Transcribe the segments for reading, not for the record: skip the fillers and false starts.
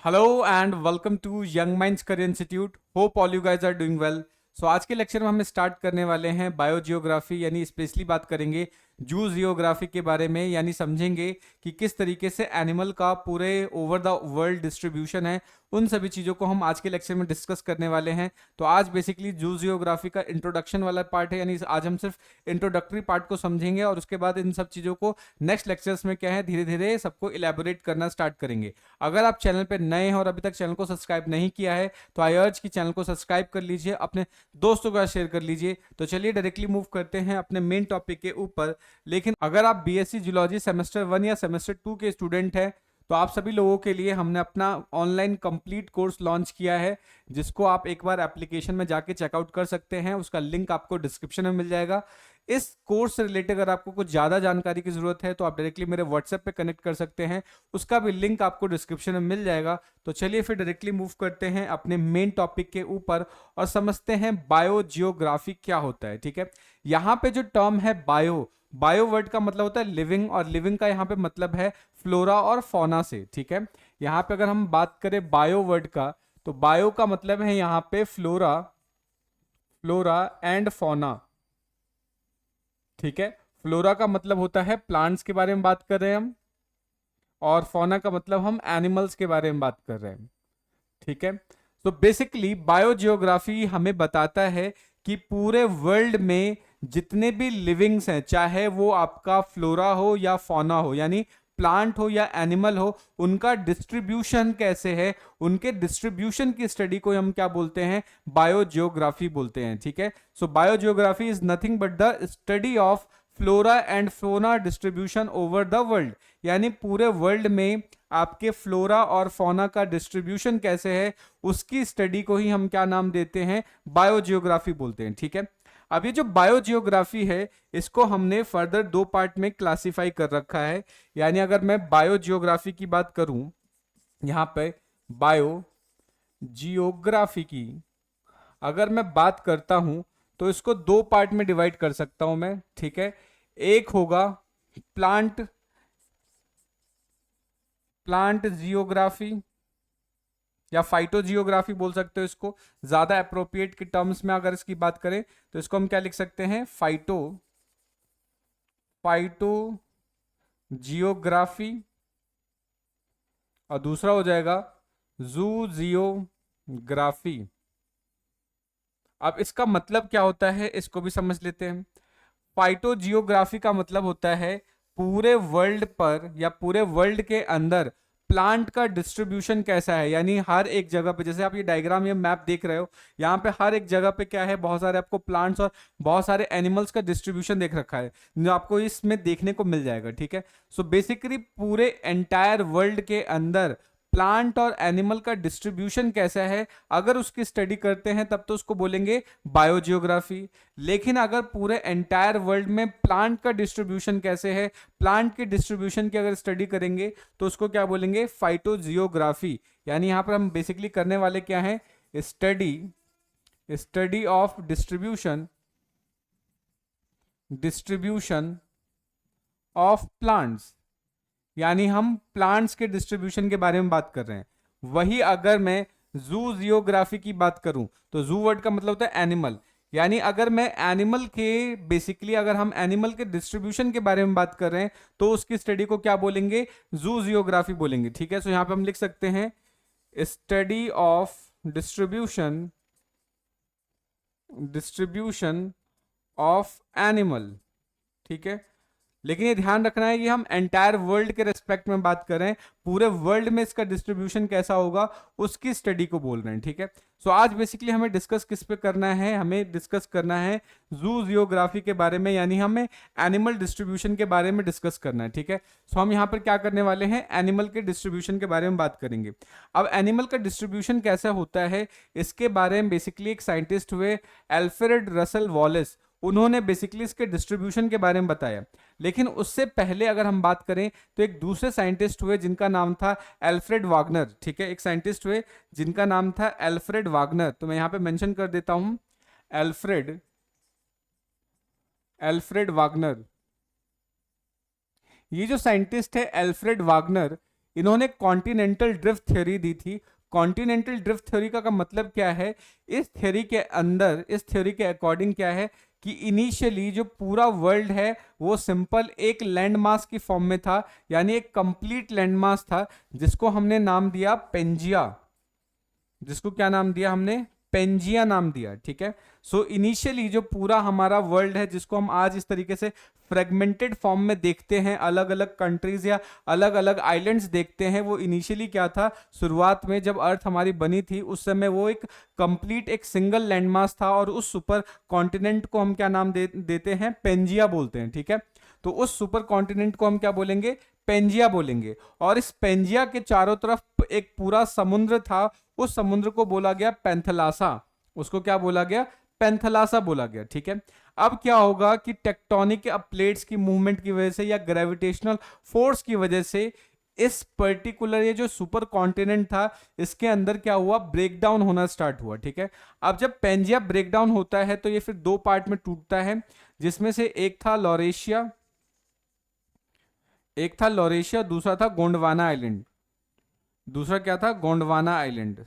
Hello and welcome to Young Minds Career Institute. Hope all you guys are doing well. So आज के lecture में हम start करने वाले हैं बायोजियोग्राफी यानी स्पेशली बात करेंगे जू जियोग्राफी के बारे में, यानी समझेंगे कि किस तरीके से एनिमल का पूरे ओवर द वर्ल्ड डिस्ट्रीब्यूशन है। उन सभी चीज़ों को हम आज के लेक्चर में डिस्कस करने वाले हैं। तो आज बेसिकली जू जियोग्राफी का इंट्रोडक्शन वाला पार्ट है, यानी आज हम सिर्फ इंट्रोडक्टरी पार्ट को समझेंगे और उसके बाद इन सब चीज़ों को नेक्स्ट लेक्चर्स में क्या है धीरे धीरे सबको इलेबोरेट करना स्टार्ट करेंगे। अगर आप चैनल पर नए हैं और अभी तक चैनल को सब्सक्राइब नहीं किया है तो आई अर्ज कि चैनल को सब्सक्राइब कर लीजिए, अपने दोस्तों का शेयर कर लीजिए। तो चलिए डायरेक्टली मूव करते हैं अपने मेन टॉपिक के ऊपर। लेकिन अगर आप बीएससी जूलॉजी सेमेस्टर 1 या सेमेस्टर 2 के स्टूडेंट हैं तो आप सभी लोगों के लिए हमने अपना ऑनलाइन कंप्लीट कोर्स लॉन्च किया है, जिसको आप एक बार एप्लीकेशन में जाके चेकआउट कर सकते हैं। उसका लिंक आपको डिस्क्रिप्शन में मिल जाएगा। इस कोर्स से रिलेटेड अगर आपको कुछ ज़्यादा जानकारी की ज़रूरत है तो आप डायरेक्टली मेरे व्हाट्सएप पे कनेक्ट कर सकते हैं, उसका भी लिंक आपको डिस्क्रिप्शन में मिल जाएगा। तो चलिए फिर डायरेक्टली मूव करते हैं अपने मेन टॉपिक के ऊपर और समझते हैं बायोजियोग्राफी क्या होता है। ठीक है, यहाँ पे जो टर्म है बायो वर्ड का मतलब होता है लिविंग, और लिविंग का यहाँ पे मतलब है फ्लोरा और फौना से। ठीक है, यहाँ पे अगर हम बात करें बायो वर्ड का तो बायो का मतलब है यहाँ पे फ्लोरा एंड फौना। ठीक है, फ्लोरा का मतलब होता है प्लांट्स के बारे में बात कर रहे हैं हम, और फौना का मतलब हम एनिमल्स के बारे में बात कर रहे हैं। ठीक है, तो बेसिकली बायोजियोग्राफी हमें बताता है कि पूरे वर्ल्ड में जितने भी लिविंग्स हैं, चाहे वो आपका फ्लोरा हो या फौना हो, यानी प्लांट हो या एनिमल हो, उनका डिस्ट्रीब्यूशन कैसे है, उनके डिस्ट्रीब्यूशन की स्टडी को हम क्या बोलते हैं, बायोजियोग्राफी बोलते हैं। ठीक है, so biogeography is nothing but the study of flora and fauna distribution over the world, यानी पूरे वर्ल्ड में आपके फ्लोरा और फौना का डिस्ट्रीब्यूशन कैसे है उसकी स्टडी को ही हम क्या नाम देते हैं, बायोजियोग्राफी बोलते हैं। ठीक है, अब ये जो बायोजियोग्राफी है इसको हमने फर्दर दो पार्ट में क्लासिफाई कर रखा है। यानी अगर मैं बायोजियोग्राफी की बात करूं, यहां पे बायोजियोग्राफी की अगर मैं बात करता हूं तो इसको दो पार्ट में डिवाइड कर सकता हूं मैं। ठीक है, एक होगा प्लांट जियोग्राफी या फाइटोजियोग्राफी बोल सकते हो इसको, ज्यादा अप्रोप्रिएट के टर्म्स में अगर इसकी बात करें तो इसको हम क्या लिख सकते हैं, फाइटोजियोग्राफी, और दूसरा हो जाएगा जूजियोग्राफी। अब इसका मतलब क्या होता है इसको भी समझ लेते हैं। फाइटोजियोग्राफी का मतलब होता है पूरे वर्ल्ड पर या पूरे वर्ल्ड के अंदर प्लांट का डिस्ट्रीब्यूशन कैसा है, यानी हर एक जगह पे, जैसे आप ये डायग्राम या मैप देख रहे हो, यहाँ पे हर एक जगह पे क्या है, बहुत सारे आपको प्लांट्स और बहुत सारे एनिमल्स का डिस्ट्रीब्यूशन देख रखा है जो आपको इसमें देखने को मिल जाएगा। ठीक है, सो बेसिकली पूरे एंटायर वर्ल्ड के अंदर प्लांट और एनिमल का डिस्ट्रीब्यूशन कैसा है अगर उसकी स्टडी करते हैं तब तो उसको बोलेंगे बायोजियोग्राफी। लेकिन अगर पूरे एंटायर वर्ल्ड में प्लांट का डिस्ट्रीब्यूशन कैसे है, प्लांट के डिस्ट्रीब्यूशन की अगर स्टडी करेंगे तो उसको क्या बोलेंगे, फाइटोजियोग्राफी। यानी यहां पर हम बेसिकली करने वाले क्या है, study of distribution of plants, यानी हम प्लांट्स के डिस्ट्रीब्यूशन के बारे में बात कर रहे हैं। वही अगर मैं जूजियोग्राफी की बात करूं तो जू वर्ड का मतलब होता है एनिमल, यानी अगर मैं एनिमल के बेसिकली अगर हम एनिमल के डिस्ट्रीब्यूशन के बारे में बात कर रहे हैं तो उसकी स्टडी को क्या बोलेंगे, जूजियोग्राफी बोलेंगे। ठीक है, सो यहां पे हम लिख सकते हैं study of distribution of animal. ठीक है, लेकिन ये ध्यान रखना है कि हम एंटायर वर्ल्ड के रेस्पेक्ट में बात कर रहे हैं, पूरे वर्ल्ड में इसका डिस्ट्रीब्यूशन कैसा होगा उसकी स्टडी को बोल रहे हैं। ठीक है, सो आज बेसिकली हमें डिस्कस किस पे करना है, हमें डिस्कस करना है जूजियोग्राफी के बारे में, यानी हमें एनिमल डिस्ट्रीब्यूशन के बारे में डिस्कस करना है। ठीक है, सो हम यहाँ पर क्या करने वाले हैं, एनिमल के डिस्ट्रीब्यूशन के बारे में बात करेंगे। अब एनिमल का डिस्ट्रीब्यूशन कैसा होता है इसके बारे में बेसिकली एक साइंटिस्ट हुए अल्फ्रेड रसल वॉलेस, उन्होंने बेसिकली इसके डिस्ट्रीब्यूशन के बारे में बताया। लेकिन उससे पहले अगर हम बात करें तो एक दूसरे साइंटिस्ट हुए जिनका नाम था अल्फ्रेड वागनर। ठीक है, एक साइंटिस्ट हुए जिनका नाम था अल्फ्रेड वागनर, तो मैं यहां पे मेंशन कर देता हूं अल्फ्रेड वागनर। ये जो साइंटिस्ट है अल्फ्रेड वागनर, इन्होंने कॉन्टिनेंटल ड्रिफ्ट थ्योरी दी थी। कॉन्टिनेंटल ड्रिफ्ट थ्योरी का मतलब क्या है, इस थ्योरी के अंदर, इस थ्योरी के अकॉर्डिंग क्या है कि इनिशियली जो पूरा वर्ल्ड है वो सिंपल एक लैंड मास की फॉर्म में था, यानी एक कंप्लीट लैंड मास था, जिसको हमने नाम दिया पेंजिया। जिसको क्या नाम दिया हमने, पेंजिया नाम दिया, ठीक है। सो इनिशियली जो पूरा हमारा वर्ल्ड है, जिसको हम आज इस तरीके से फ्रेगमेंटेड फॉर्म में देखते हैं, अलग अलग कंट्रीज या अलग अलग आइलैंड्स देखते हैं, वो इनिशियली क्या था, शुरुआत में जब अर्थ हमारी बनी थी उस समय वो एक कंप्लीट एक सिंगल लैंडमास था, और उस सुपर कॉन्टिनेंट को हम क्या नाम देते हैं, पेंजिया बोलते हैं, ठीक है। तो उस सुपर कॉन्टिनेंट को हम क्या बोलेंगे, पेंजिया बोलेंगे। और इस पेंजिया के चारों तरफ एक पूरा समुद्र था, उस समुद्र को बोला गया पैंथलासा। उसको क्या बोला गया, पैंथलासा बोला गया, ठीक है। अब क्या होगा कि टेक्टोनिक प्लेट्स की मूवमेंट की वजह से या ग्रेविटेशनल फोर्स की वजह से इस पर्टिकुलर ये जो सुपर कॉन्टिनेंट था, इसके अंदर क्या हुआ, ब्रेकडाउन होना स्टार्ट हुआ, ठीक है। अब जब पेंजिया ब्रेकडाउन होता है तो ये फिर दो पार्ट में टूटता है, जिसमें से एक था लॉरेशिया, एक था लॉरेशिया, दूसरा था गोंडवाना आइलैंड। दूसरा क्या था, गोंडवाना आइलैंड,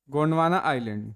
गोंडवाना आइलैंड।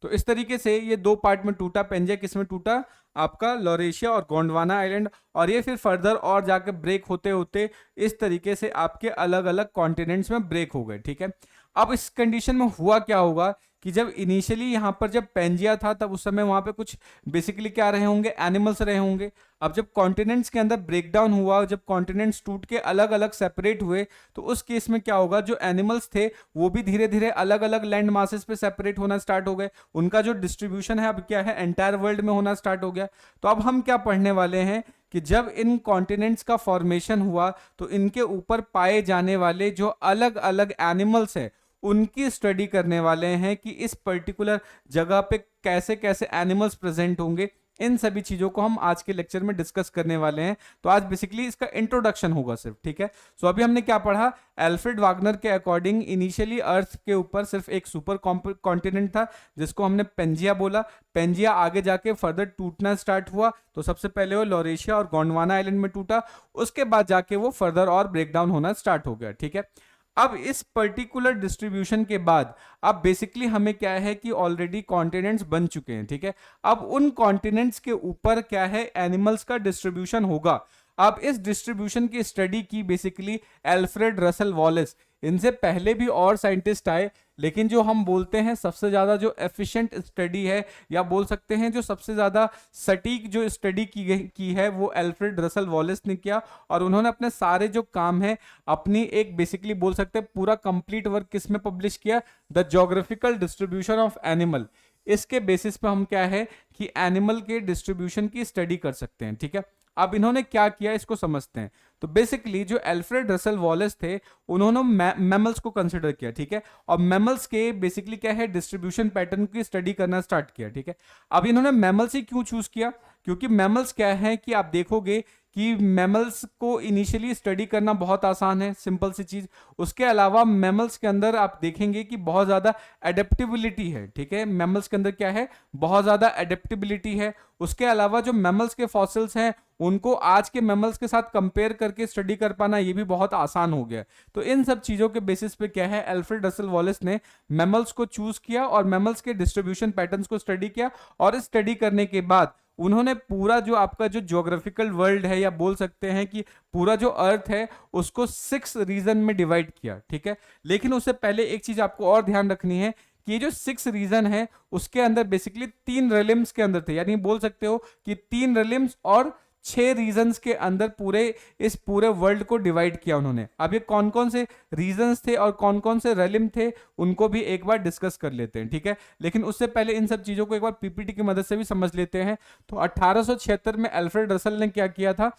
तो इस तरीके से ये दो पार्ट में टूटा, पेंजिया किस में टूटा, आपका लॉरेशिया और गोंडवाना आइलैंड। और ये फिर फर्दर और जाकर ब्रेक होते होते इस तरीके से आपके अलग अलग कॉन्टिनेंट्स में ब्रेक हो गए, ठीक है। अब इस कंडीशन में हुआ क्या होगा कि जब इनिशियली यहाँ पर जब पेंजिया था, तब उस समय वहां पे कुछ बेसिकली क्या रहे होंगे, एनिमल्स रहे होंगे। अब जब कॉन्टिनेंट्स के अंदर ब्रेकडाउन हुआ, जब कॉन्टिनेंट्स टूट के अलग अलग सेपरेट हुए, तो उस केस में क्या होगा, जो एनिमल्स थे वो भी धीरे धीरे अलग अलग लैंड मासेस पे सेपरेट होना स्टार्ट हो गए। उनका जो डिस्ट्रीब्यूशन है अब क्या है, एंटायर वर्ल्ड में होना स्टार्ट हो गया। तो अब हम क्या पढ़ने वाले हैं कि जब इन कॉन्टिनेंट्स का फॉर्मेशन हुआ, तो इनके ऊपर पाए जाने वाले जो अलग अलग एनिमल्स हैं उनकी स्टडी करने वाले हैं कि इस पर्टिकुलर जगह पे कैसे कैसे एनिमल्स प्रेजेंट होंगे। इन सभी चीजों को हम आज के लेक्चर में डिस्कस करने वाले हैं। तो आज बेसिकली इसका इंट्रोडक्शन होगा सिर्फ, ठीक है। सो अभी हमने क्या पढ़ा, एल्फ्रेड वागनर के अकॉर्डिंग इनिशियली अर्थ के ऊपर सिर्फ एक सुपर कॉन्टिनेंट था, जिसको हमने पेंजिया बोला। पेंजिया आगे जाके फर्दर टूटना स्टार्ट हुआ, तो सबसे पहले वो लॉरेशिया और गोंडवाना आइलैंड में टूटा, उसके बाद जाके वो फर्दर और ब्रेकडाउन होना स्टार्ट हो गया, ठीक है। अब इस पर्टिकुलर डिस्ट्रीब्यूशन के बाद अब बेसिकली हमें क्या है कि ऑलरेडी कॉन्टिनेंट्स बन चुके हैं, ठीक है। अब उन कॉन्टिनेंट्स के ऊपर क्या है, एनिमल्स का डिस्ट्रीब्यूशन होगा। अब इस डिस्ट्रीब्यूशन की स्टडी की बेसिकली एल्फ्रेड रसल वॉलेस। इनसे पहले भी और साइंटिस्ट आए, लेकिन जो हम बोलते हैं सबसे ज्यादा जो एफिशिएंट स्टडी है, या बोल सकते हैं जो सबसे ज्यादा सटीक जो स्टडी की है, वो एल्फ्रेड रसल वॉलेस ने किया। और उन्होंने अपने सारे जो काम है, अपनी एक बेसिकली बोल सकते हैं पूरा कंप्लीट वर्क किसमें पब्लिश किया, the geographical distribution of animal. इसके बेसिस पे हम क्या है कि एनिमल के डिस्ट्रीब्यूशन की स्टडी कर सकते हैं, ठीक है। अब इन्होंने क्या किया इसको समझते हैं। तो बेसिकली जो एल्फ्रेड रसल वॉलेस थे, उन्होंने मैमल्स को कंसिडर किया, ठीक है। और मैमल्स के बेसिकली क्या है, डिस्ट्रीब्यूशन पैटर्न की स्टडी करना स्टार्ट किया, ठीक है। अब इन्होंने मैमल्स ही क्यों चूज किया, क्योंकि मैमल्स क्या है कि आप देखोगे कि मैमल्स को इनिशियली स्टडी करना बहुत आसान है, सिंपल सी चीज। उसके अलावा मैमल्स के अंदर आप देखेंगे कि बहुत ज्यादा एडेप्टेबिलिटी है, ठीक है। मैमल्स के अंदर क्या है, बहुत ज्यादा एडेप्टेबिलिटी है। उसके अलावा जो मैमल्स के फॉसिल्स हैं, उनको आज के मैमल्स के साथ कंपेयर करके स्टडी कर पाना ये भी बहुत आसान हो गया। तो इन सब चीजों के बेसिस पे क्या है, एल्फ्रेड रसल वॉलेस ने मैमल्स को चूज किया और मैमल्स के डिस्ट्रीब्यूशन पैटर्न्स को स्टडी किया। और स्टडी करने के बाद उन्होंने पूरा जो आपका जो ज्योग्राफिकल वर्ल्ड है, या बोल सकते हैं कि पूरा जो अर्थ है, उसको 6 रीजन में डिवाइड किया, ठीक है। लेकिन उससे पहले एक चीज आपको और ध्यान रखनी है कि ये जो 6 रीजन है, उसके अंदर बेसिकली 3 रेलिम्स के अंदर थे, यानी बोल सकते हो कि 3 रेलिम्स और 6 रीजन्स के अंदर पूरे इस पूरे वर्ल्ड को डिवाइड किया उन्होंने। अब ये कौन कौन से रीजन्स थे और कौन कौन से रेलिम थे, उनको भी एक बार डिस्कस कर लेते हैं, ठीक है। लेकिन उससे पहले इन सब चीजों को एक बार पीपीटी की मदद से भी समझ लेते हैं। तो 1876 में एल्फ्रेड रसल ने क्या किया था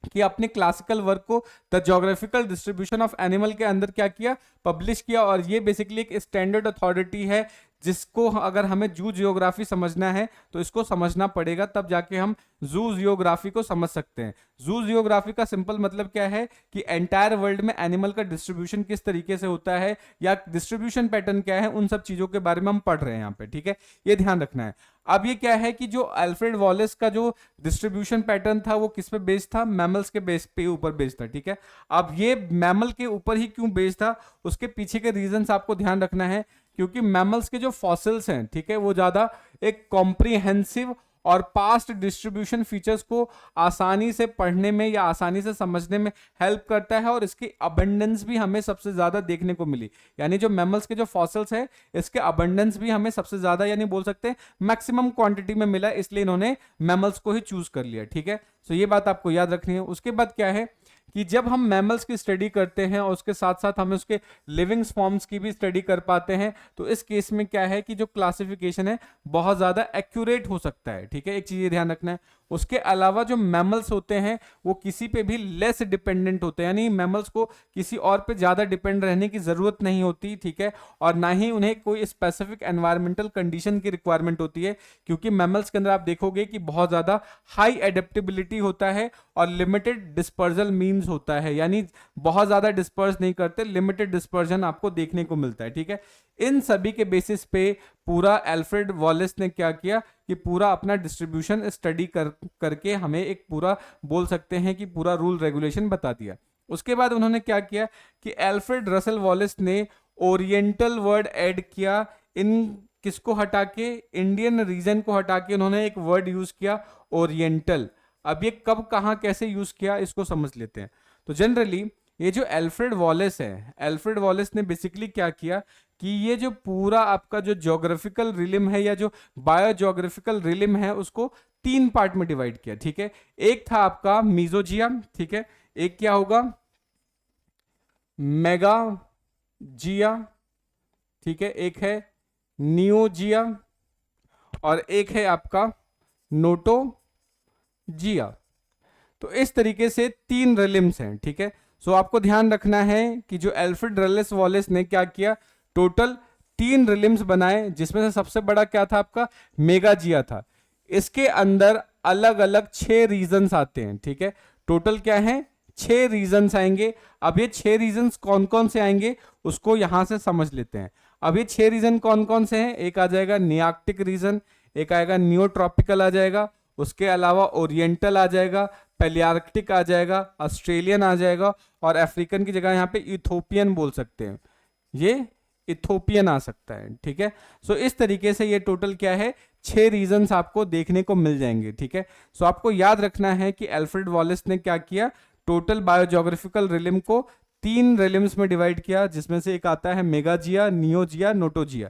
कि अपने क्लासिकल वर्क को the geographical distribution of animal के अंदर क्या किया, पब्लिश किया। और ये बेसिकली एक स्टैंडर्ड अथॉरिटी है जिसको अगर हमें जू जियोग्राफी समझना है तो इसको समझना पड़ेगा, तब जाके हम जू जियोग्राफी को समझ सकते हैं। जू जियोग्राफी का सिंपल मतलब क्या है कि एंटायर वर्ल्ड में एनिमल का डिस्ट्रीब्यूशन किस तरीके से होता है या डिस्ट्रीब्यूशन पैटर्न क्या है, उन सब चीजों के बारे में हम पढ़ रहे हैं यहाँ पे, ठीक है, ये ध्यान रखना है। अब ये क्या है कि जो अल्फ्रेड वॉलेस का जो डिस्ट्रीब्यूशन पैटर्न था वो किस पे बेस्ड था, मैमल्स के बेस पे ऊपर बेस्ड था, ठीक है। अब ये मैमल के ऊपर ही क्यों बेस्ड था, उसके पीछे के रीजंस आपको ध्यान रखना है, क्योंकि मैमल्स के जो फॉसिल्स हैं, ठीक है, वो ज्यादा एक कॉम्प्रिहेंसिव और पास्ट डिस्ट्रीब्यूशन फीचर्स को आसानी से पढ़ने में या आसानी से समझने में हेल्प करता है, और इसकी अबंडेंस भी हमें सबसे ज्यादा देखने को मिली। यानी जो मैमल्स के जो फॉसिल्स है इसके अबंडेंस भी हमें सबसे ज्यादा, यानी बोल सकते हैं मैक्सिमम क्वांटिटी में मिला, इसलिए इन्होंने मैमल्स को ही चूज कर लिया, ठीक है। सो ये बात आपको याद रखनी है। उसके बाद क्या है कि जब हम मैमल्स की स्टडी करते हैं और उसके साथ साथ हमें उसके लिविंग फॉर्म्स की भी स्टडी कर पाते हैं, तो इस केस में क्या है कि जो क्लासिफिकेशन है बहुत ज्यादा एक्यूरेट हो सकता है, ठीक है, एक चीज ध्यान रखना है। उसके अलावा जो मैमल्स होते हैं वो किसी पे भी लेस डिपेंडेंट होते हैं, यानी मैमल्स को किसी और पे ज्यादा डिपेंड रहने की जरूरत नहीं होती, ठीक है, और ना ही उन्हें कोई स्पेसिफिक एनवायरमेंटल कंडीशन की रिक्वायरमेंट होती है, क्योंकि मैमल्स के अंदर आप देखोगे कि बहुत ज्यादा हाई एडेप्टेबिलिटी होता है और लिमिटेड डिस्पर्जल मीन्स होता है, यानी बहुत ज्यादा डिस्पर्स नहीं करते, लिमिटेड डिस्पर्जन आपको देखने को मिलता है, ठीक है। इन सभी के बेसिस पे पूरा अल्फ्रेड वॉलेस ने क्या किया कि पूरा अपना डिस्ट्रीब्यूशन स्टडी करके हमें एक पूरा बोल सकते हैं कि पूरा रूल रेगुलेशन बता दिया। उसके बाद उन्होंने क्या किया कि अल्फ्रेड रसल वॉलेस ने ओरिएंटल वर्ड ऐड किया, इन किसको हटा के, इंडियन रीजन को हटा के उन्होंने एक वर्ड यूज किया ओरिएंटल। अब ये कब कहां कैसे यूज किया इसको समझ लेते हैं। तो जनरली ये जो अल्फ्रेड वॉलेस है, अल्फ्रेड वॉलेस ने बेसिकली क्या किया कि ये जो पूरा आपका जो ज्योग्राफिकल रिलिम है या जो बायोज्योग्राफिकल रिलिम है उसको 3 पार्ट में डिवाइड किया, ठीक है। एक था आपका मीजोजिया, ठीक है, एक क्या होगा मेगाजिया, ठीक है, एक है नियोजिया और एक है आपका नोटोजिया। तो इस तरीके से 3 रिलिम्स हैं, ठीक है। सो आपको ध्यान रखना है कि जो अल्फ्रेड रसेल वॉलेस ने क्या किया, टोटल 3 रिलिम्स बनाए, जिसमें से सबसे बड़ा क्या था आपका मेगाजिया था। इसके अंदर अलग अलग 6 रीजन्स आते हैं, ठीक है, टोटल क्या है 6 रीजन्स आएंगे। अब ये 6 रीजन्स कौन कौन से आएंगे उसको यहां से समझ लेते हैं। अब ये 6 रीजन कौन कौन से हैं, एक आ जाएगा नियार्कटिक रीजन, एक आएगा नियोट्रॉपिकल आ जाएगा, उसके अलावा ओरिएंटल आ जाएगा, पैलियार्कटिक आ जाएगा, ऑस्ट्रेलियन आ जाएगा, और अफ्रीकन की जगह यहाँ पे इथोपियन बोल सकते हैं, ये इथोपियन आ सकता है, ठीक है। सो इस तरीके से ये टोटल क्या है 6 रीजन्स आपको देखने को मिल जाएंगे, ठीक है। सो आपको याद रखना है कि अल्फ्रेड वॉलेस ने क्या किया, टोटल बायोज्योग्राफिकल रिलिम को 3 रिलिम्स में डिवाइड किया, जिसमें से एक आता है मेगाजिया, नियोजिया, नोटोजिया।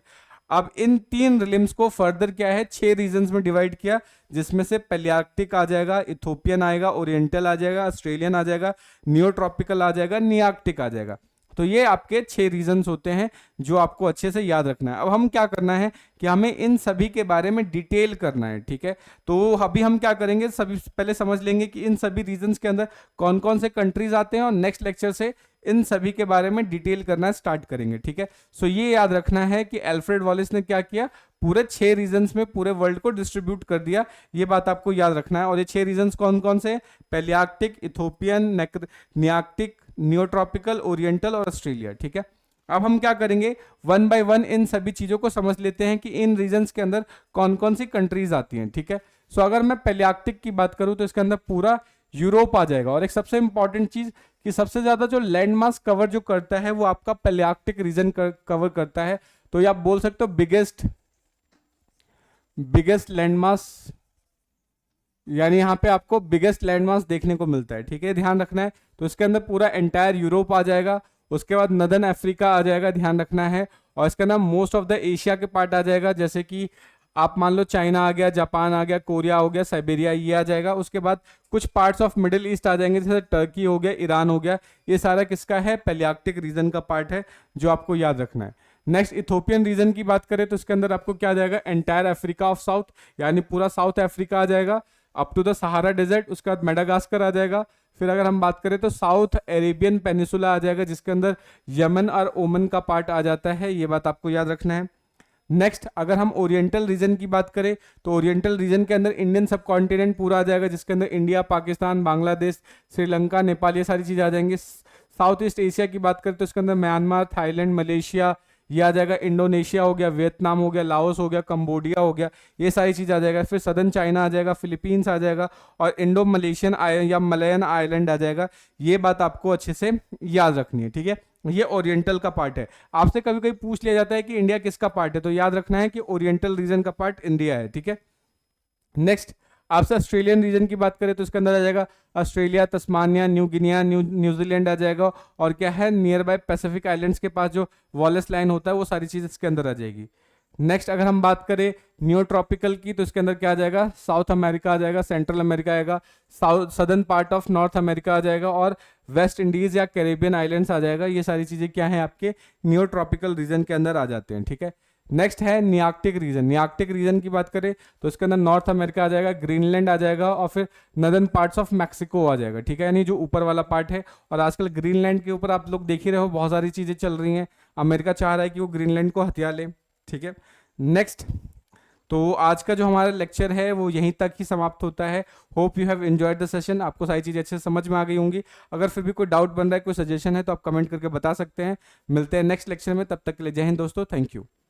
अब इन 3 रिलिम्स को फर्दर क्या है 6 रीजन्स में डिवाइड किया, जिसमें से पैलियार्कटिक आ जाएगा, इथोपियन आएगा, ओरिएंटल आ जाएगा, ऑस्ट्रेलियन आ जाएगा, नियोट्रॉपिकल आ जाएगा, नियार्कटिक आ जाएगा। तो ये आपके 6 रीजन्स होते हैं जो आपको अच्छे से याद रखना है। अब हम क्या करना है कि हमें इन सभी के बारे में डिटेल करना है, ठीक है। तो अभी हम क्या करेंगे, सभी पहले समझ लेंगे कि इन सभी रीजन्स के अंदर कौन कौन से कंट्रीज आते हैं, और नेक्स्ट लेक्चर से इन सभी के बारे में डिटेल करना स्टार्ट करेंगे, ठीक है। सो ये याद रखना है कि अल्फ्रेड वॉलेस ने क्या किया, पूरे 6 रीजन्स में पूरे वर्ल्ड को डिस्ट्रीब्यूट कर दिया, ये बात आपको याद रखना है। और ये 6 रीजन्स कौन कौन से, पैलियार्कटिक, इथोपियन, नियार्कटिक, नियोट्रॉपिकल, ओरिएंटल और ऑस्ट्रेलिया, ठीक है। अब हम क्या करेंगे, 1 बाय 1 इन सभी चीजों को समझ लेते हैं कि इन रीजन्स के अंदर कौन कौन सी कंट्रीज आती हैं, ठीक है। सो अगर मैं पैलियार्कटिक की बात करूं तो इसके अंदर पूरा यूरोप आ जाएगा, और एक सबसे इंपॉर्टेंट चीज कि सबसे ज्यादा जो लैंड मास कवर जो करता है वो आपका पैलियार्कटिक रीजन कवर करता है। तो ये आप बोल सकते हो बिगेस्ट लैंड मास, यानी यहाँ पे आपको बिगेस्ट लैंड मास देखने को मिलता है, ठीक है, ध्यान रखना है। तो इसके अंदर पूरा एंटायर यूरोप आ जाएगा, उसके बाद नदर्न अफ्रीका आ जाएगा, ध्यान रखना है, और इसके अंदर मोस्ट ऑफ द एशिया के पार्ट आ जाएगा, जैसे कि आप मान लो चाइना आ गया, जापान आ गया, कोरिया हो गया, साइबेरिया ये आ जाएगा। उसके बाद कुछ पार्ट्स ऑफ मिडिल ईस्ट आ जाएंगे, जैसे टर्की हो गया, ईरान हो गया, ये सारा किसका है, पैलियार्कटिक रीजन का पार्ट है, जो आपको याद रखना है। नेक्स्ट इथोपियन रीजन की बात करें तो इसके अंदर आपको क्या आ जाएगा, एंटायर अफ्रीका ऑफ साउथ, यानी पूरा साउथ अफ्रीका आ जाएगा up to the Sahara desert. उसके बाद मेडागास्कर आ जाएगा। फिर अगर हम बात करें तो साउथ अरेबियन पेनिसुला आ जाएगा, जिसके अंदर यमन और ओमन का पार्ट आ जाता है, ये बात आपको याद रखना है। नेक्स्ट अगर हम ओरिएंटल रीजन की बात करें तो ओरिएंटल रीजन के अंदर इंडियन सब कॉन्टिनेंट पूरा आ जाएगा, जिसके अंदर इंडिया, पाकिस्तान, बांग्लादेश, श्रीलंका, नेपाल, ये सारी चीज़ें आ जाएंगी। साउथ ईस्ट एशिया की बात करें तो इसके अंदर म्यांमार, थाईलैंड, मलेशिया ये आ जाएगा, इंडोनेशिया हो गया, वियतनाम हो गया, लाओस हो गया, कंबोडिया हो गया, ये सारी चीज़ आ जाएगा। फिर सदर्न चाइना आ जाएगा, फिलीपींस आ जाएगा और इंडो मलेशियन या मलयन आइलैंड आ जाएगा। ये बात आपको अच्छे से याद रखनी है, ठीक है। ये ओरिएंटल का पार्ट है। आपसे कभी कभी पूछ लिया जाता है कि इंडिया किसका पार्ट है, तो याद रखना है कि ओरिएंटल रीजन का पार्ट इंडिया है, ठीक है। नेक्स्ट आपसे ऑस्ट्रेलियन रीजन की बात करें तो इसके अंदर आ जाएगा Australia, Tasmania, New Guinea, New Zealand आ जाएगा और क्या है नियर बाय पैसिफिक आइलैंड्स के पास जो वॉलेस लाइन होता है वो सारी चीज़ इसके अंदर आ जाएगी। नेक्स्ट अगर हम बात करें न्यू ट्रॉपिकल की तो इसके अंदर क्या आ जाएगा, साउथ अमेरिका आ जाएगा, सेंट्रल अमेरिका आएगा, South southern part of North America आ जाएगा और वेस्ट इंडीज या कैरेबियन आइलैंड्स आ जाएगा। ये सारी चीज़ें क्या है आपके न्यू ट्रॉपिकल रीजन के अंदर आ जाते हैं, ठीक है। नेक्स्ट है नियार्कटिक रीजन। नियार्कटिक रीजन की बात करें तो इसके अंदर नॉर्थ अमेरिका आ जाएगा, ग्रीनलैंड आ जाएगा और फिर नदर्न पार्ट्स ऑफ मैक्सिको आ जाएगा, ठीक है, यानी जो ऊपर वाला पार्ट है। और आजकल ग्रीनलैंड के ऊपर आप लोग देख ही रहे हो बहुत सारी चीज़ें चल रही हैं, अमेरिका चाह रहा है कि वो ग्रीनलैंड को हथिया ले, ठीक है। नेक्स्ट तो आज का जो हमारा लेक्चर है वो यहीं तक ही समाप्त होता है। Hope you have enjoyed the session, आपको सारी चीज़ें अच्छे से समझ में आ गई होंगी। अगर फिर भी कोई डाउट बन रहा है, कोई सजेशन है तो आप कमेंट करके बता सकते हैं। मिलते हैं नेक्स्ट लेक्चर में, तब तक के लिए जय हिंद दोस्तों, थैंक यू।